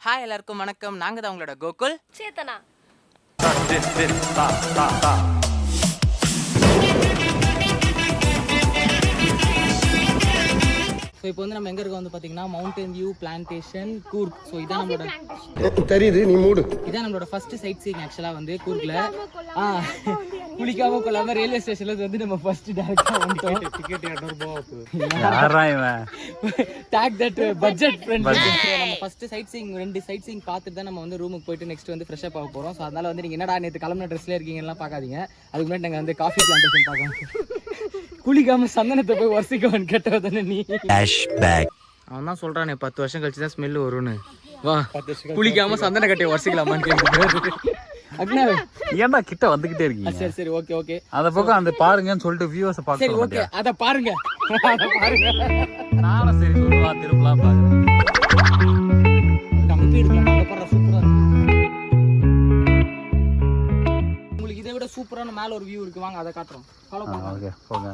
Hi எல்லாருக்கும் வணக்கம். நாங்கள் தான் உங்களோட கோகுல் சேத்தனா. ஸோ இப்போ வந்து நம்ம எங்கே இருக்கோம் வந்து பார்த்தீங்கன்னா mountain view plantation Coorg. So இதான் நம்மளோட தெரியுது, நீ மூடு. இதான் நம்மளோட ஃபர்ஸ்ட் சைட் சீயிங் ஆக்சுவலாக வந்து கூர்க்கில். குளிக்காம கொள்ளாம ரயில்வே ஸ்டேஷன்ல வந்து நம்ம ஃபர்ஸ்ட் டைரக்டா வந்துட்டோம். டிக்கெட் 200 ரூபாய் யாரா இவன் டாக் தட் பட்ஜெட் ஃப்ரெண்ட்லி. நம்ம first sight seeing 2 sight seeing பார்த்துட்டு தான் நம்ம வந்து ரூமுக்கு போயிட்டு நெக்ஸ்ட் வந்து ஃப்ரெஷ் அப் ஆக போறோம். ஸோ அதனால வந்து நீங்க என்னடா நேற்று கிளம்பின ட்ரெஸ்ல இருக்கீங்கலாம் பார்க்காதீங்க. அதுக்கு முன்னாடி நாங்கள் வந்து காஃபி பிளான்டேஷன் பார்க்கலாம். குளிக்காம சந்தனத்தை போய் வரிசைக்கவன் கேட்டதானே நீ. அவன் தான் சொல்றானே 10 வருஷம் கழிச்சு தான் ஸ்மெல் வரும்னு. வா குளிக்காம சந்தன கட்டையை வரிசைக்கலாமான்னு கேட்குது. ஏன்டா கிட்ட வந்துகிட்டே இருக்கீங்க? சரி சரி ஓகே ஓகே. அத பக்கம் அந்த பாருங்கன்னு சொல்லிட்டு வியூவர்ஸ் பார்க்க சரி ஓகே அத பாருங்க. நானும் சரி சொல்லுவா திருப்பலாம் பாக்குறேன். நம்ம போய் எடுக்கலாம். அங்க பாரு சூப்பரா இருக்கு. உங்களுக்கு இதை விட சூப்பரான மேல ஒரு வியூ இருக்கு. வாங்க அதை காட்டுறோம். ஃபாலோ பண்ணுங்க. ஓகே போங்க.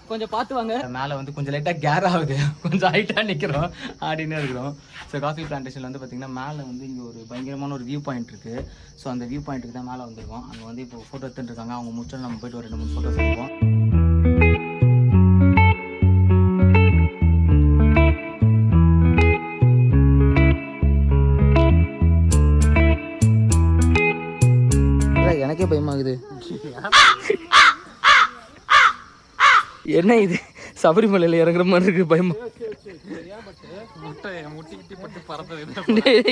கொஞ்சம் பார்த்து வாங்க. மேல வந்து கொஞ்சம் லைட்டா கேர் ஆகுது. கொஞ்சம் ஹைட்டா நிக்கிறோம். ஆடினே இருக்கிறோம். ஸோ காஃபி பிளான்டேஷன்ல வந்து பாத்தீங்கன்னா மேல வந்து இங்க ஒரு பயங்கரமான ஒரு வியூ பாயிண்ட் இருக்கு. ஸோ அந்த வியூ பாயிண்ட்டுக்கு தான் மேலே வந்திருக்கோம். அங்கே வந்து இப்போ ஃபோட்டோ எடுத்துட்டு இருக்காங்க. அவங்க முடிச்சோம் நம்ம போயிட்டு ஒரு 2-3 ஃபோட்டோஸ் எடுப்போம். எனக்கே பயமாகுது. என்ன இது சபரிமலையில் இறங்குற மாதிரி இருக்கு. பயமா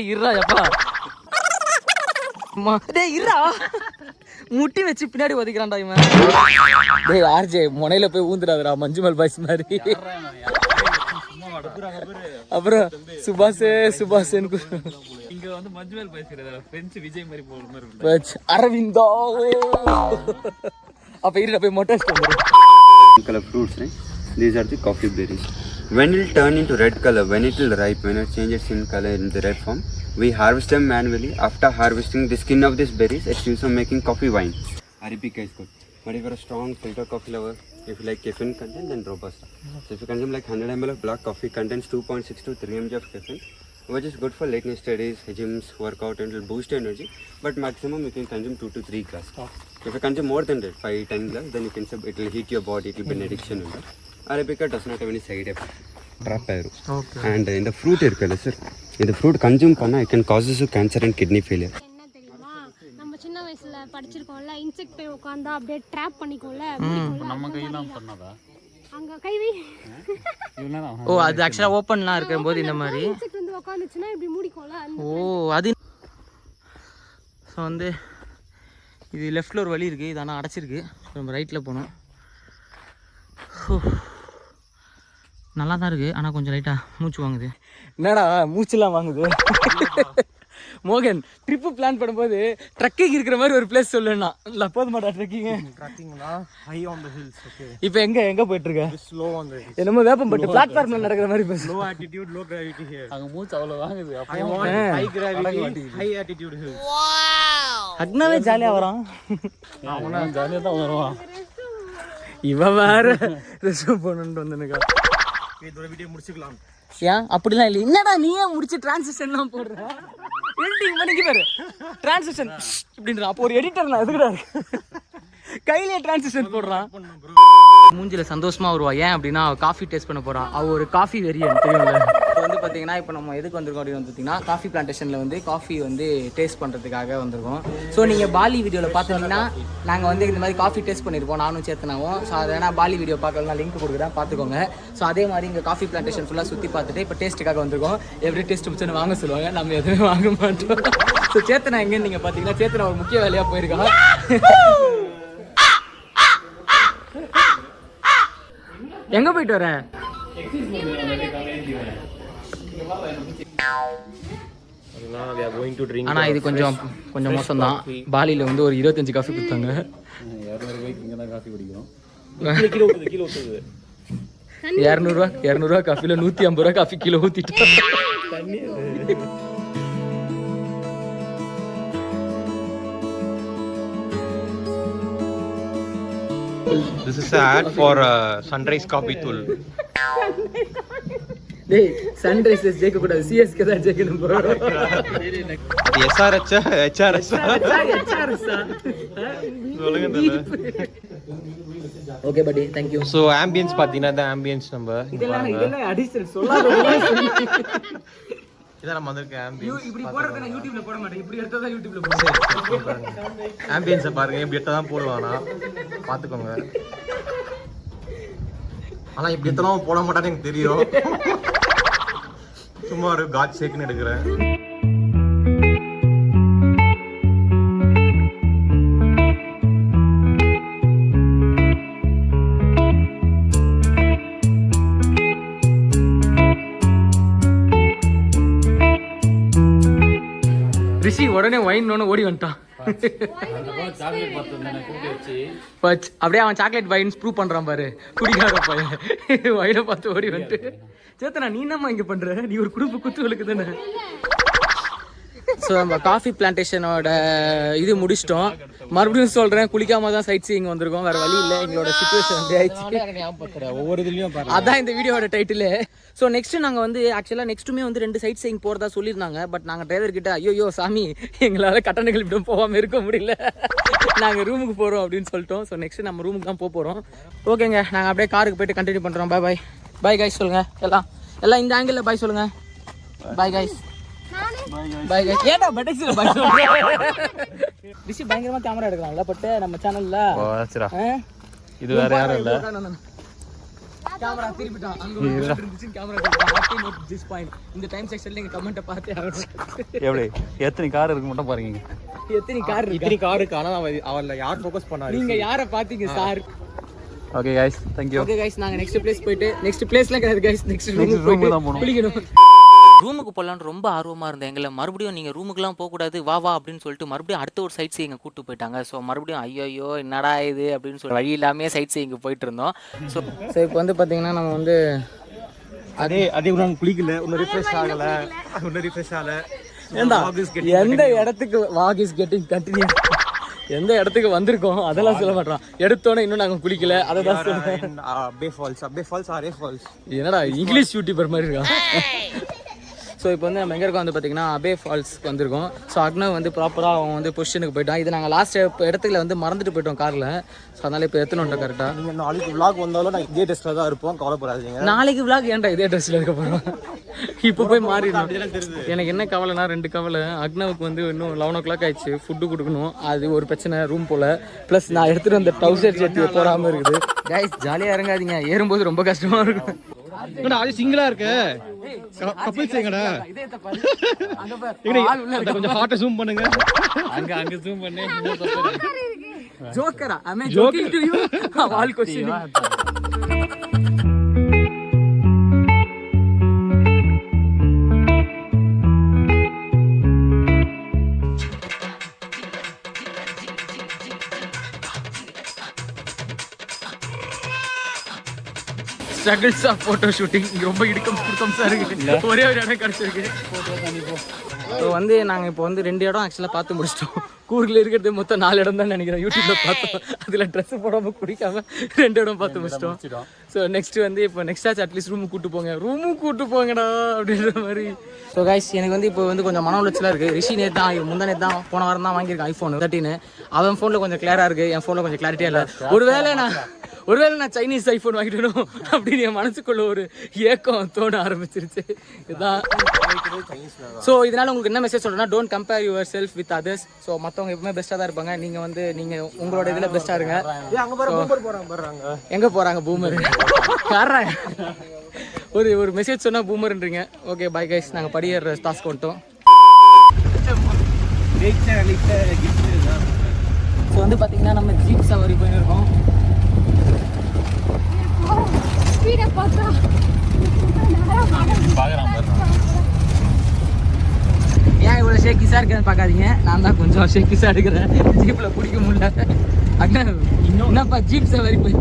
இருப்பா முட்டி வச்சு பின்னாடி ஒதுக்கிறான்டா இவன். டேய் ஆர்ஜே முனையில போய் ஊந்துடாதடா மஞ்சுமல் பாய்ஸ் மாதிரி. அப்புறம் சுபாஷ் இங்க வந்து மஞ்சுமல் பாய்ஸ் பிரெஞ்சு விஜய் மாதிரி போற மாதிரி இருக்கு. அரவிந்தோ அப்ப இருடா போய் மொட்டை color fruits, right? These are the coffee berries. When it will turn into red color, when it will ripe, when it changes in color in the red form, we harvest them manually. After harvesting the skin of these berries, it's used for making coffee wine. Arabica is good. But if you're a strong filter coffee lover, if you like caffeine content, then Robusta. So if you consume like 100 ml of black coffee, contains 2.6 to 3 mg of caffeine, which is good for late night studies, gyms, workout, and will boost your energy. But maximum you can consume 2 to 3 glass. If you consume more than that, 5-10 glass, then you can say it will heat your body, it will be an addiction. Arabica does not have any side effect. Trap air. Okay. And in the fruit irukala sir, in the fruit consume panna it can causes you cancer and kidney failure. என்ன தெரியுமா, நம்ம சின்ன வயசுல படிச்சிருக்கோம்ல, insect போய் உட்கார்ந்தா அப்படியே drop பண்ணிக்கோல. நம்ம கையெல்லாம் பண்ணதா அங்க கைவி. ஓ அது ஆக்சுவலா ஓபன்லாம் இருக்கும்போது இந்த மாதிரி இன்செக்ட் வந்து உட்கார்ந்துச்சுனா இப்படி மூடிக்கோல. ஓ அது ஸோ வந்து இது லெஃப்டில் ஒரு வழி இருக்குது. இது ஆனால் அடைச்சிருக்கு. நம்ம ரைட்டில் போகணும். நல்லா தான் இருக்குது. ஆனால் கொஞ்சம் லைட்டாக மூச்சு வாங்குது. என்னடா மூச்சுலாம் வாங்குது? மோகன் ட்ரிப்பு பிளான் பண்ணும்போது ட்ரக்கிங் இருக்கிற மாதிரி ஒரு பிளேஸ் சொல்லுன்னா இல்லை போதுமாடா ட்ரக்கிங்னா high on the hills. Okay இப்போ எங்கே போயிட்டு இருக்க? Slow on the hills. என்னமோ வேப்பம்பட்டு பிளாட்ஃபார்ம்ல நடக்கிற மாதிரி பேசு. Low altitude low gravity here. அங்க மூச்சு அவ்வளோ வாங்குது. I want high gravity high altitude hills. Wow அக்னாவே ஜாலியா வரான். அவனா ஜாலியா தான் வருவான். இவ வேற ரெஸ்ட் பண்ணனும் வந்தனக்கா. இதோட வீடியோ முடிச்சுக்கலாம். ஏன் அப்படிலாம் இல்லை. என்னடா நீயே முடிச்சு டிரான்சிஷன்லாம் போடுற? எடிட்டிங் பண்ணிக்கு பாரு டிரான்சிஷன் இப்படின்ற. அப்போ ஒரு எடிட்டர் நான் எதுக்குடா கையிலே டிரான்சிஷன் போடுறான். மூஞ்சில சந்தோஷமா வருவா. ஏன் அப்படின்னா அவள் காஃபி டேஸ்ட் பண்ண போறான். அவள் ஒரு காஃபி வெறியன் தெரியும்ல. இப்போ வந்து பார்த்தீங்கன்னா இப்போ நம்ம எதுக்கு வந்திருக்கோம் அப்படின்னு பார்த்தீங்கன்னா காஃபி பிளான்டேஷனில் வந்து காஃபி வந்து டேஸ்ட் பண்ணுறதுக்காக வந்திருக்கோம். ஸோ நீங்கள் பாலி வீடியோவில் பார்த்தீங்கன்னா நாங்கள் வந்து இந்த மாதிரி காஃபி டேஸ்ட் பண்ணியிருப்போம் நானும் சேத்தனாவும். ஸோ அதை வேணா பாலி வீடியோ பார்க்கலாம் லிங்க் கொடுக்குறேன் பார்த்துக்கோங்க. ஸோ அதே மாதிரி இங்கே காஃபி பிளான்டேஷன் ஃபுல்லாக சுற்றி பார்த்துட்டு இப்போ டேஸ்ட்டுக்காக வந்திருக்கோம். எவ்ரி டேஸ்ட் பிடிச்சோன்னு வாங்க சொல்லுவாங்க. நம்ம எதுவுமே வாங்க மாட்டோம். ஸோ சேத்தனா எங்கன்னு நீங்கள் பார்த்தீங்கன்னா சேத்தனா ஒரு முக்கிய வேலையாக போயிருக்காங்க. எங்க போயிட்டு வர? ஆனா இது கொஞ்சம் மோசம் தான். பாலியில வந்து ஒரு 25 காஃபி கொடுத்தாங்க. 200 ரூபாய்க்கு இங்க தான் காஃபி குடிக்கிறோம். 200 ரூபாய் காஃபில 150 ரூபாய் காஃபி கிலோ ஊத்திட்டோம். This is an ad for Sunrise Coffee Tool. டேய் சன்ரைசர்ஸ் ஜெயிக்க கூடாது, சிஎஸ்கே தான் ஜெயிக்கணும் ப்ரோ. அது எஸ்ஆர்எச் ஹெச்ஆர்எச் ஓகே படி, थैंक यू. ஸோ ஆம்பியன்ஸ் பார்த்தீங்கன்னா இந்த ஆம்பியன்ஸ் நம்ம இதெல்லாம் அடிஷனல் சொல்லாத. இதான் நம்ம வந்திருக்க ஆம்பியன்ஸ். இப்படி போடுறத நான் யூடியூப்ல போட மாட்டேன், இப்படி எடுத்தா தான் யூடியூப்ல போடுறேன். ஆம்பியன்ஸை பாருங்க, இப்படி எடுத்தா தான் போடுவானா பார்த்துக்கோங்க. ஆனால் இப்படி எடுத்தாலும் போட மாட்டான்னு எனக்கு தெரியும். சும்மா ஒரு காட் ஷேக்னு எடுக்கிறேன். ரிஷி உடனே வைன் ஓடி வந்துட்டான். சாக்லேட் பார்த்து கூப்பிட்டு வச்சு பச் அப்படியே அவன் சாக்லேட் வைன்ஸ் ப்ரூவ் பண்றான் பாரு, குடிக்காத பையன். வைனை பார்த்து ஓடி வந்துட்டு, சேத்தனா நீ என்னம்மா இங்க பண்ற, நீ ஒரு குடும்ப குத்துகளுக்கு தானே. ஸோ நம்ம காஃபி பிளான்டேஷனோட இது முடிச்சிட்டோம். மறுபடியும் சொல்றேன், குளிக்காம தான் சைட் சீயிங் வந்திருக்கோம், வேற வழி இல்லை, எங்களோட சிச்சுவேஷன் அப்படி ஆயிடுச்சு. ஒவ்வொரு இதுலையும் பாருங்க, அதான் இந்த வீடியோட டைட்டில். ஸோ நெக்ஸ்ட் நாங்கள் வந்து ஆக்சுவலாக நெக்ஸ்ட்டுமே வந்து 2 சைட் சீயிங் போகிறதா சொல்லியிருந்தாங்க. பட் நாங்கள் டிரைவர் கிட்ட ஐயோ சாமி எங்களால் கட்டணங்கள் இப்படி போகாமல் இருக்க முடியல, நாங்கள் ரூமுக்கு போகிறோம் அப்படின்னு சொல்லிட்டோம். ஸோ நெக்ஸ்ட் நம்ம ரூமுக்கு தான் போக போகிறோம். ஓகேங்க, நாங்கள் அப்படியே காருக்கு போயிட்டு கண்டினியூ பண்ணுறோம். பாய் பாய் பாய் கைஸ் சொல்லுங்கள், எல்லாம் இந்த ஆங்கிளில் பாய் சொல்லுங்கள். Bye guys, bye guys. ஏடா பட்டக்ஸில் பாய் சொல்லுங்க. ரிஷி பயங்கரமா கேமரா எடுக்கலாம்ல பட் நம்ம சேனல்ல. இது வேற யாரும் இல்லை. கேமரா திருப்பிட்டான், அங்க இருந்துச்சு கேமரா திருப்பிட்டான். திஸ் பாயிண்ட் இந்த டைம் செக்ஷன்ல நீங்க கமெண்ட் பார்த்தே ஆகணும். எப்படி எத்தனை கார் இருக்கு மட்டும் பாருங்க. எத்தனை கார் இருக்கு? இத்தனை கார் இருக்கு, ஆனா அவர்ல யார் ஃபோக்கஸ் பண்ணாரு? நீங்க யாரை பாத்தீங்க sir? Okay guys, thank you. Okay guys, நாங்க நெக்ஸ்ட் பிளேஸ் போயிட்டு, நெக்ஸ்ட் பிளேஸ்ல கிடையாது गाइस, நெக்ஸ்ட் ரூமுக்கு தான் போறோம். குளிக்கணும். ரூமுக்கு போகலான்னு ரொம்ப ஆர்வமாக இருந்தேன். எங்களை மறுபடியும் நீங்கள் ரூமுக்குலாம் போகக்கூடாது வா அப்படின்னு சொல்லிட்டு மறுபடியும் அடுத்த ஒரு சைட் சீயிங்க கூப்பிட்டு போயிட்டாங்க. ஸோ மறுபடியும் ஐயோ என்னடா இது அப்படின்னு சொல்லி வழி இல்லாமல் சைட் சீயிங்க போயிட்டு இருந்தோம். ஸோ இப்போ வந்து பார்த்தீங்கன்னா நம்ம வந்து அதே நாங்கள் குளிக்கல, இன்னும் ரிஃப்ரெஷ் ஆகலை, இன்னும் ரிஃப்ரெஷ் ஆகலை. எந்த இடத்துக்கு வாக் இஸ் கெட்டிங் கண்டினியூ, எந்த இடத்துக்கு வந்திருக்கோம் அதெல்லாம் சொல்ல மாட்டோம். எடுத்தோன்னே இன்னும் நாங்கள் குளிக்கல, அதை தான் சொல்லுவேன். அபே ஃபால்ஸ். என்னடா இங்கிலீஷ் யூடியூபர் மாதிரி இருக்கா? ஸோ இப்போ வந்து நம்ம எங்கே இருக்கோம் வந்து பார்த்தீங்கன்னா அபே ஃபால்ஸ்க்கு வந்திருக்கோம். ஸோ அக்னவ் வந்து ப்ராப்பராக அவன் வந்து பொசிஷனுக்கு போயிட்டான். இது நாங்கள் லாஸ்ட் இடத்துல வந்து மறந்துட்டு போயிட்டோம் காரில். ஸோ அதனால் இப்போ எடுத்துன்னு வந்துட்டோம் கரெக்டாக. நீங்கள் நாளைக்கு விளாக் வந்தாலும் நான் இதே ட்ரெஸ்ஸில் தான் இருப்போம், கவலைப்படாதீங்க. நாளைக்கு விளாக் ஏன்டா இதே ட்ரெஸ்ஸில் இருக்க போகிறோம்? இப்போ போய் மாறிடும். எனக்கு என்ன கவலைனா 2 கவலை. அக்னவுக்கு வந்து இன்னும் 11 o'clock ஆயிடுச்சு, ஃபுட்டு கொடுக்கணும், அது ஒரு பிரச்சனை ரூம் போல். ப்ளஸ் நான் எடுத்துகிட்டு வந்த ட்ரௌசர் சேர்த்து போடாமல் இருக்குது. கைஸ் ஜாலியாக இறங்காதீங்க, ஏறும்போது ரொம்ப கஷ்டமாக இருக்கும். அது சிங்கிளா இருக்கு, கப்பிள்ஸ் எங்கடா? கொஞ்சம் ஹார்ட்ட ஜூம் பண்ணுங்க, அங்க ஜூம் பண்ணி ஜோக்கரா I mean joking to you all question. Struggles of photo shooting ரொம்ப இடுக்கம் இருக்கு. ஒரே ஒரு இடம் கிடச்சிருக்கு. ஸோ வந்து நாங்கள் இப்போ வந்து 2 இடம் ஆக்சுவலாக பார்த்து முடிச்சிட்டோம். கூர்கில் இருக்கிறது மொத்தம் 4 இடம் தான் நினைக்கிறேன். யூடியூப்ல பார்த்தோம், அதில் ட்ரெஸ் போடாமல் குடிக்காம 2 இடம் பார்த்து முடிச்சிட்டோம். ஸோ நெக்ஸ்ட் வந்து இப்போ நெக்ஸ்ட் ஆச்சு அட்லீஸ்ட் ரூமுக்கு கூட்டு போங்கடா அப்படின்ற மாதிரி. ஸோ கைஸ் எனக்கு வந்து இப்போ வந்து கொஞ்சம் மன உளைச்சலாக இருக்குது. ரிஷி நேற்று தான் முந்தானே தான் போன வாரம் தான் வாங்கியிருக்கேன் ஐஃபோன் 13. அவன் ஃபோனில் கொஞ்சம் கிளியராக இருக்குது, என் ஃபோனில் கொஞ்சம் கிளாரிட்டியாக இல்லை. ஒருவேளை நான் சைனீஸ் ஐஃபோன் வாங்கிட்டணும் அப்படின்னு என் மனசுக்குள்ள ஒரு ஏக்கம் தோண ஆரம்பிச்சிருச்சு. இதுதான். ஸோ இதனால் உங்களுக்கு என்ன மெசேஜ் சொல்கிறேன்னா, don't compare your self with others. So மற்றவங்க எப்பவுமே பெஸ்ட்டாக தான் இருப்பாங்க, நீங்கள் உங்களோட இதில் பெஸ்ட்டாக இருங்க. எங்கே போகிறாங்க பூமர் காரணம் ஒரு மெசேஜ் சொன்னால் பூமர்ன்றீங்க. ஓகே பை கைஸ், நாங்கள் படியேற டாஸ்க் வந்துட்டோம். ஸோ வந்து பார்த்தீங்கன்னா நம்ம ஜீப் சவாரி போயிருக்கோம். ஏன் இவ்வளோ ஷேக்கிஸாக இருக்குன்னு பார்க்காதீங்க, நான் தான் கொஞ்சம் ஷேக்கிஸாக எடுக்கிறேன், ஜீப்பில் பிடிக்க முடியல. அண்ணா என்னப்பா ஜீப் சவாரி போய்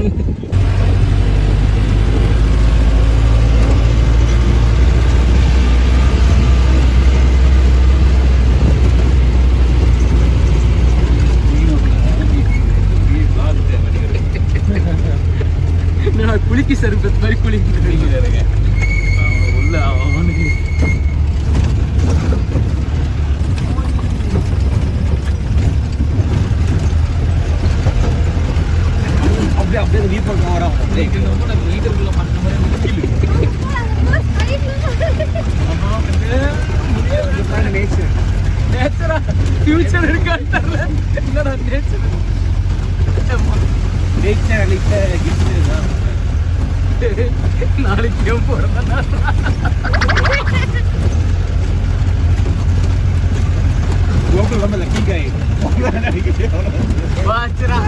குளிக்கி சர்பத் மாதிரி குளிக்கிறாங்க. உள்ள ஃபியூச்சர் இருக்கான்னு தெரியல. என்னடா நேச்சர் நேச்சர் அளித்த கிஃப்ட் தான். நாளைக்கு போறதா கோகுல் நம்ம லக்கி கை. வாச்சரா.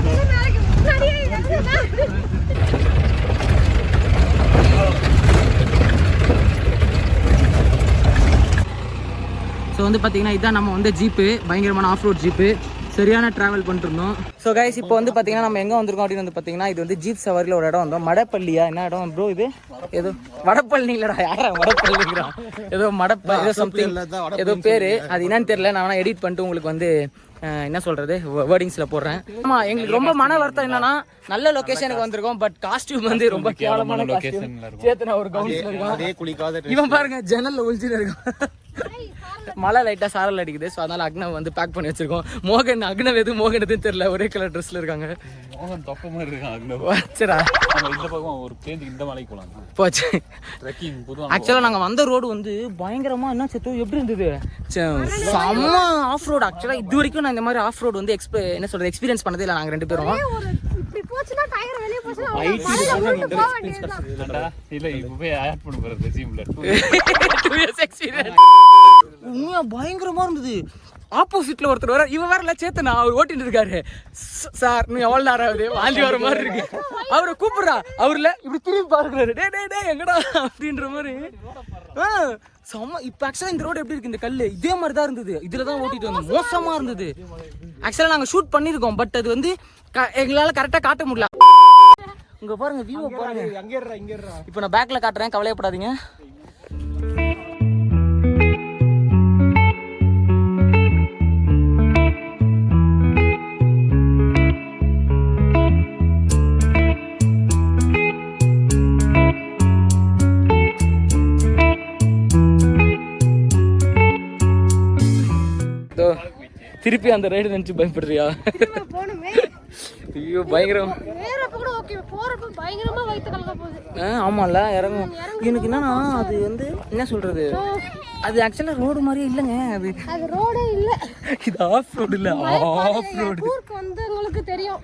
ஸோ வந்து பார்த்தீங்கன்னா இதான் நம்ம வந்து ஜீப்பு, பயங்கரமான ஆஃப் ரோட் ஜீப்பு, சரியான ட்ராவல் பண்ணிட்டு இருந்தோம். ஸோ கைஸ் இப்போ வந்து பார்த்தீங்கன்னா நம்ம எங்கே வந்திருக்கோம் அப்படின்னு வந்து பார்த்தீங்கன்னா இது வந்து ஜீப் சவாரியில் ஒரு இடம் வந்தோம். மடப்பள்ளியா என்ன இடம் ப்ரோ இது? ஏதோ வடப்பள்ளி இல்லைடா, யாரா வடப்பள்ளிங்கிறான், ஏதோ ஏதோ சம்திங் ஏதோ பேர், அது என்னன்னு தெரியல. நான் வேணா எடிட் பண்ணிட்டு உங்களுக்கு வந்து என்ன சொல்றது வேர்டிங்ஸ்ல போடுறேன். ஆமா, எங்களுக்கு ரொம்ப மன வருத்தம் என்னன்னா நல்ல லொகேஷனுக்கு வந்திருக்கோம், பட் காஸ்டியூம் வந்து ரொம்ப கேவலமான காஸ்டியூம். சேத்தனா ஒரு கவுன்ஸ்ல இருக்கான், அதே குளிக்காத இவன் பாருங்க ஜன்னல்ல ஒளிஞ்சிட்டு இருக்கான். மழை லைட்டா சாரல் அடிக்குது, ஸோ அதனால அக்னவ் வந்து பேக் பண்ணி வச்சிருக்கோம். மோகன் அக்னவ் மோகன் எதுவும் தெரியல, ஒரே கலர் ட்ரெஸ்ல இருக்காங்க. மோகன் தொப்ப மாதிரி இருக்கான். வச்சரா இந்த பக்கம் ஒரு பேருந்து இந்த மலைக்கு போலாம் போச்சு. ட்ரெக்கிங் பொதுவா ஆக்சுவலாக நாங்கள் வந்த ரோடு வந்து பயங்கரமா என்ன செத்தோ எப்படி இருந்தது, செம்ம ஆஃப் ரோடு. ஆக்சுவலாக இது வரைக்கும் நான் இந்த மாதிரி ஆஃப் ரோடு வந்து என்ன சொல்றது எக்ஸ்பீரியன்ஸ் பண்ணதே இல்லை. நாங்கள் 2 பேரும் இப்படி போச்சுனா டயர் வெளிய போச்சுனா இல்ல இப்போ போய் ஆட் பண்ண போறது ரெஸ்யூம்ல 2 years experience. உண்மையா பயங்கரமா இருந்தது. ஆப்போசிட்ல ஒருத்தர் வர, இவன் வரல சேத்தனா, அவர் ஓட்டிட்டு இருக்காரு. சார் நீ எவ்வளவு நேரம் ஆகுது, வாந்தி வர மாதிரி இருக்கு. அவரை கூப்பிடுறா, அவர்ல இப்படி திரும்பி பாருக்கிறாரு, டே டே டே எங்கடா அப்படின்ற மாதிரி. செம்ம. இப்போ ஆக்சுவலாக இந்த ரோடு எப்படி இருக்கு, இந்த கல் இதே மாதிரி தான் இருந்தது. இதில் தான் ஓட்டிட்டு வந்தோம், மோசமாக இருந்தது. ஆக்சுவலாக நாங்கள் ஷூட் பண்ணியிருக்கோம், பட் அது வந்து எங்களால் கரெக்டாக காட்ட முடியல. இங்கே பாருங்க வியூவை பாருங்க. இப்போ நான் பேக்கில் காட்டுறேன், கவலையப்படாதீங்க. திருப்பி அந்த ரைடு நினைச்சு பயப்படுறியா? ஐயோ பயங்கரம். ஆமால இறங்கும். எனக்கு என்னன்னா அது வந்து என்ன சொல்றது, அது ஆக்சுவலா ரோடு மாதிரியே இல்லைங்க. அது ரோடே இல்ல, இது ஆஃப் ரோடு இல்ல, ஆஃப் ரோடு. ஊருக்கு வந்தவங்களுக்கு தெரியும்,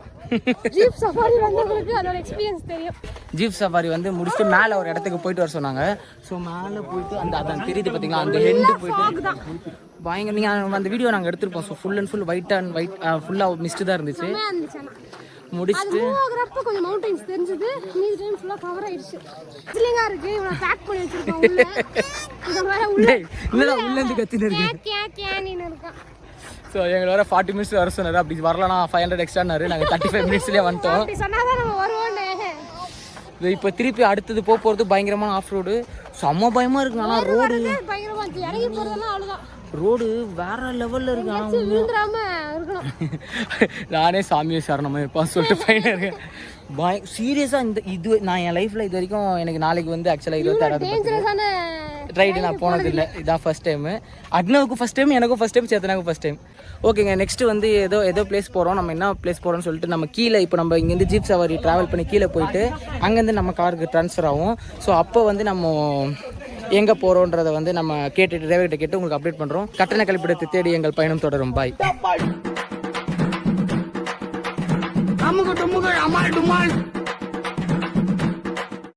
ஜீப் சஃபாரி வந்தவங்களுக்கு அதோட எக்ஸ்பீரியன்ஸ் தெரியும். ஜீப் சஃபாரி வந்து முடிச்சுட்டு மேலே ஒரு இடத்துக்கு போயிட்டு வர சொன்னாங்க. ஸோ மேலே போயிட்டு அந்த தெரியுது பார்த்தீங்களா, அந்த ஹெண்டு போயிட்டு பயங்கர. நீங்கள் அந்த வீடியோ நாங்கள் எடுத்திருப்போம். So full and full white ஃபுல்லாக மிஸ்டு தான் இருந்துச்சு. முடிச்சுட்டு கொஞ்சம் மவுண்டன்ஸ் தெரிஞ்சது, மீதி டைம் ஃபுல்லா கவர் ஆயிடுச்சு. சில்லிங்கா இருக்கு, இவனை பேக் பண்ணி வச்சிருக்கோம் உள்ள. இந்த மாதிரி உள்ள உள்ள இருந்து கத்திட்டு இருக்கு. கேனின்னு இருக்கான். ஸோ எங்களை வர 40 minutes வர சொன்னார். அப்படி வரலனா 500 எக்ஸ்ட்ரானாரு. நாங்கள் 35 minutesலேயே வந்துட்டோம். அப்படி சொன்னாதான் நம்ம வருவோன்னு. இப்போ திருப்பி அடுத்தது போகிறது பயங்கரமான ஆஃப் ரோடு. செம்ம பயமா இருக்கு. ஆனால் ரோடு பயங்கரமா இருக்கு, இறங்கி போறதெல்லாம் அவ்வளோதான். ரோடு வேற லெவல்ல இருக்கு. நானே சாமியை சரணமா இருப்பான்னு சொல்லிட்டு பையன் இருக்கேன். சீரியஸா இது நான் என் லைஃப்ல இது வரைக்கும் எனக்கு நாளைக்கு வந்து ஆக்சுவலா 26வது ரைடு நான் போனது இல்லை. இதான் ஃபர்ஸ்ட் டைம். அக்னவுக்கும் ஃபர்ஸ்ட் டைம், எனக்கும் ஃபர்ஸ்ட் டைம், சேத்தனாக்கும் ஃபர்ஸ்ட் டைம். ஓகேங்க, நெக்ஸ்ட் வந்து ஏதோ பிளேஸ் போகிறோம். நம்ம என்ன பிளேஸ் போகிறோம்னு சொல்லிட்டு நம்ம கீழே இப்போ நம்ம இங்கேருந்து ஜீப் சவாரி ட்ராவல் பண்ணி கீழே போயிட்டு அங்கேருந்து நம்ம காருக்கு ட்ரான்ஸ்ஃபர் ஆகும். ஸோ அப்போ வந்து நம்ம எங்கே போகிறோன்றதை வந்து நம்ம கேட்டுட்டு டிரைவர்கிட்ட கேட்டு உங்களுக்கு அப்டேட் பண்ணுறோம். கட்டண கழிப்பிடத்தை தேடி எங்கள் பயணம் தொடரும். பாய்.